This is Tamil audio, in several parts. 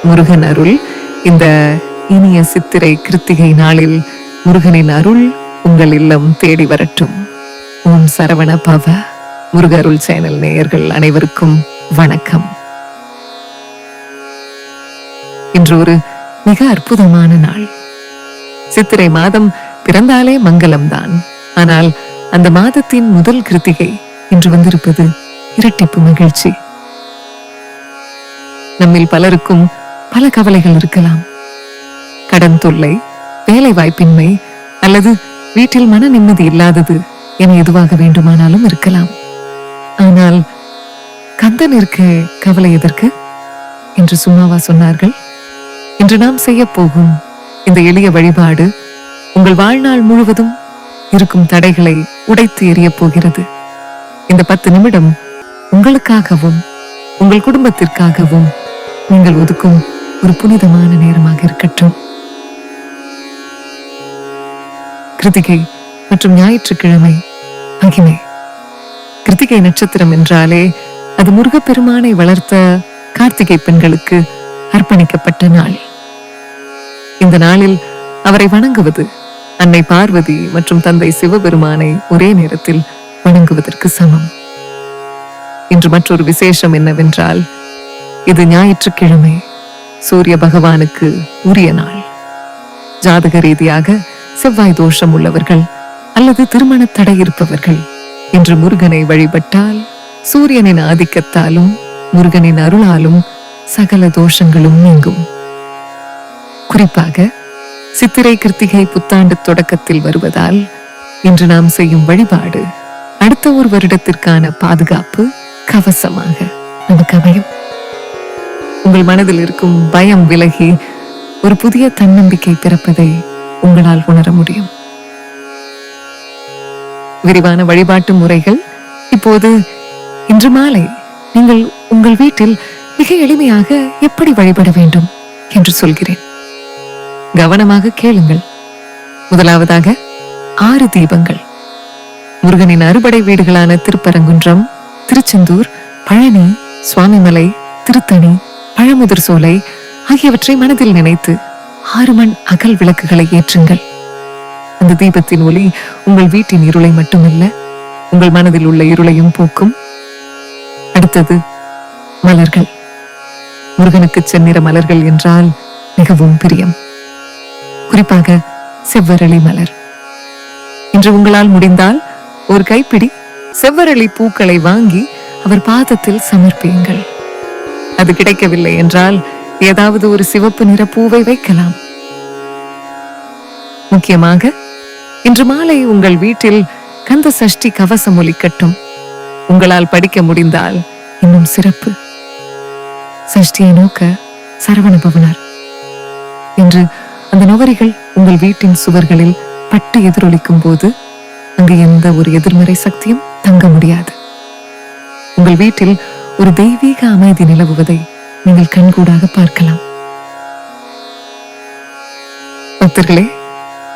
முருகன் அருள். இந்த இனிய சித்திரை கிருத்திகை நாளில் முருகனின் அருள் உங்கள் இல்லம் தேடி வரட்டும். ஓம் சரவண பவ. முருகருள் சேனல் நேயர்கள் அனைவருக்கும் வணக்கம். இன்று ஒரு மிக அற்புதமான நாள். சித்திரை மாதம் பிறந்தாலே மங்களம்தான். ஆனால் அந்த மாதத்தின் முதல் கிருத்திகை இன்று வந்திருப்பது இரட்டிப்பு மகிழ்ச்சி. நம்மில் பலருக்கும் பல கவலைகள் இருக்கலாம். கடன் தொல்லை, வேலை வாய்ப்பின்மை அல்லது வீட்டில் மன நிம்மதி இல்லாதது என எதுவாக வேண்டுமானாலும் இருக்கலாம். ஆனால் கந்தன் இருக்க கவலை எதற்கு என்று சும்மாவா சொன்னார்கள்? இன்று நாம் செய்ய போகும் இந்த எளிய வழிபாடு உங்கள் வாழ்நாள் முழுவதும் இருக்கும் தடைகளை உடைத்து எறிய போகிறது. இந்த 10 நிமிடம் உங்களுக்காகவும் உங்கள் குடும்பத்திற்காகவும் நீங்கள் ஒதுக்கும் ஒரு புனிதமான நேரமாக இருக்கட்டும். கிருத்திகை மற்றும் ஞாயிற்றுக்கிழமை மகிமை. கிருத்திகை நட்சத்திரம் என்றாலே அது முருகப்பெருமானை வளர்த்த கார்த்திகை பெண்களுக்கு அர்ப்பணிக்கப்பட்ட நாள். இந்த நாளில் அவரை வணங்குவது அன்னை பார்வதி மற்றும் தந்தை சிவபெருமானை ஒரே நேரத்தில் வணங்குவதற்கு சமம். இன்று மற்றொரு விசேஷம் என்னவென்றால், இது ஞாயிற்றுக்கிழமை, சூரிய பகவானுக்கு உரிய நாள். ஜாதக ரீதியாக செவ்வாய் தோஷம் உள்ளவர்கள் அல்லது திருமண தடை இருப்பவர்கள் இன்று முருகனை வழிபட்டால் சூரியனின் ஆதிக்கத்தாலும் முருகனின் அருளாலும் சகல தோஷங்களும் நீங்கும். குறிப்பாக சித்திரை கிருத்திகை புத்தாண்டு தொடக்கத்தில் வருவதால் இன்று நாம் செய்யும் வழிபாடு அடுத்த ஒரு வருடத்திற்கான பாதுகாப்பு கவசமாக நமக்கு அமையும். உங்கள் மனதில் இருக்கும் பயம் விலகி ஒரு புதிய தன்னம்பிக்கை பிறப்பதை உங்களால் உணர முடியும். விரிவான வழிபாட்டு முறைகள் இப்போது. இன்று மாலை நீங்கள் உங்கள் வீட்டில் மிக எளிமையாக எப்படி வழிபட வேண்டும் என்று சொல்கிறேன். கவனமாக கேளுங்கள். முதலாவதாக 6 தீபங்கள். முருகனின் அறுபடை வீடுகளான திருப்பரங்குன்றம், திருச்செந்தூர், பழனி, சுவாமிமலை, திருத்தணி, பழமுதிர் சோலை ஆகியவற்றை மனதில் நினைத்து 6 மண் அகல் விளக்குகளை ஏற்றுங்கள். அந்த தீபத்தின் ஒளி உங்கள் வீட்டின் இருளை மட்டுமல்ல, உங்கள் மனதில் உள்ள இருளையும் போக்கும். அடுத்தது மலர்கள். முருகனுக்கு செந்நிற மலர்கள் என்றால் மிகவும் பிரியம். குறிப்பாக செவ்வரளி மலர். இன்று உங்களால் முடிந்தால் ஒரு கைப்பிடி செவ்வரளி பூக்களை வாங்கி அவர் பாதத்தில் சமர்ப்பியுங்கள். அது கிடைக்கவில்லை என்றால் ஏதாவது ஒரு சிவப்பு நிற பூவை வைக்கலாம். முக்கியமாக இன்று மாலை உங்கள் வீட்டில் கந்த சஷ்டி கவசம் ஒலிக்கட்டும். உங்களால் படிக்க முடிந்தால் இன்னும் சிறப்பு. சஷ்டியை நோக்க சரவண பவனார் என்று அந்த நுவரிகள் உங்கள் வீட்டின் சுவர்களில் பட்டு எதிரொலிக்கும் போது அங்கு எந்த ஒரு எதிர்மறை சக்தியும் தங்க முடியாது. உங்கள் வீட்டில் ஒரு தெய்வீக அமைதி நிலவுவதை நீங்கள் கண்கூடாக பார்க்கலாம். பக்தர்களே,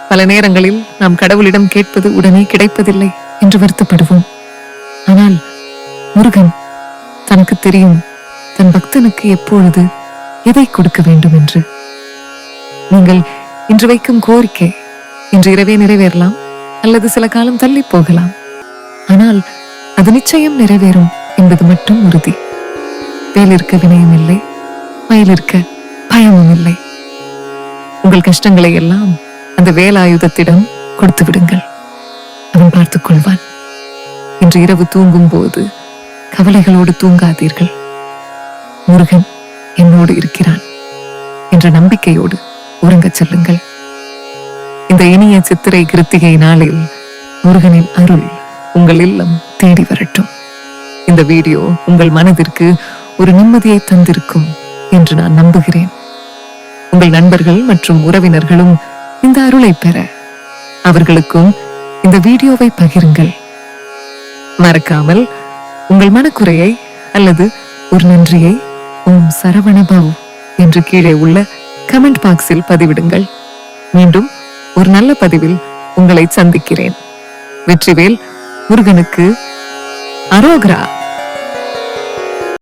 பல நேரங்களில் நாம் கடவுளிடம் கேட்பது உடனே கிடைப்பதில்லை என்று வருத்தப்படுவோம். ஆனால் முருகன் தனக்கு தெரியும் தன் பக்தனுக்கு எப்பொழுது எதை கொடுக்க வேண்டும் என்று. நீங்கள் இன்று வைக்கும் கோரிக்கை இன்று இரவே நிறைவேறலாம் அல்லது சில காலம் தள்ளி போகலாம். ஆனால் அது நிச்சயம் நிறைவேறும் என்பது மட்டும் உறுதி. வேலிருக்க வினயம் இல்லை, மயிலிருக்க பயமும் இல்லை. உங்கள் கஷ்டங்களை எல்லாம் அந்த வேலாயுதத்திடம் கொடுத்து விடுங்கள். அவன் பார்த்துக் கொள்வான். இன்று இரவு தூங்கும் போது கவலைகளோடு தூங்காதீர்கள். முருகன் என்னோடு இருக்கிறான் என்ற நம்பிக்கையோடு உறங்கச் செல்லுங்கள். இந்த இனிய சித்திரை கிருத்திகை நாளில் முருகனின் அருள் உங்கள் இல்லம் தேடி வரட்டும். இந்த வீடியோ உங்கள் மனதிற்கு ஒரு நிம்மதியை தந்திருக்கும் என்று நான் நம்புகிறேன். உங்கள் நண்பர்கள் மற்றும் உறவினர்களும் இந்த அருளை பெற அவர்களுக்கும் இந்த வீடியோவை பகிருங்கள். மறக்காமல் உங்கள் மனக்குறையை அல்லது ஒரு நன்றியை ஓம் சரவண பவ என்று கீழே உள்ள கமெண்ட் பாக்ஸில் பதிவிடுங்கள். மீண்டும் ஒரு நல்ல பதிவில் உங்களை சந்திக்கிறேன். வெற்றிவேல் முருகனுக்கு அரோகரா.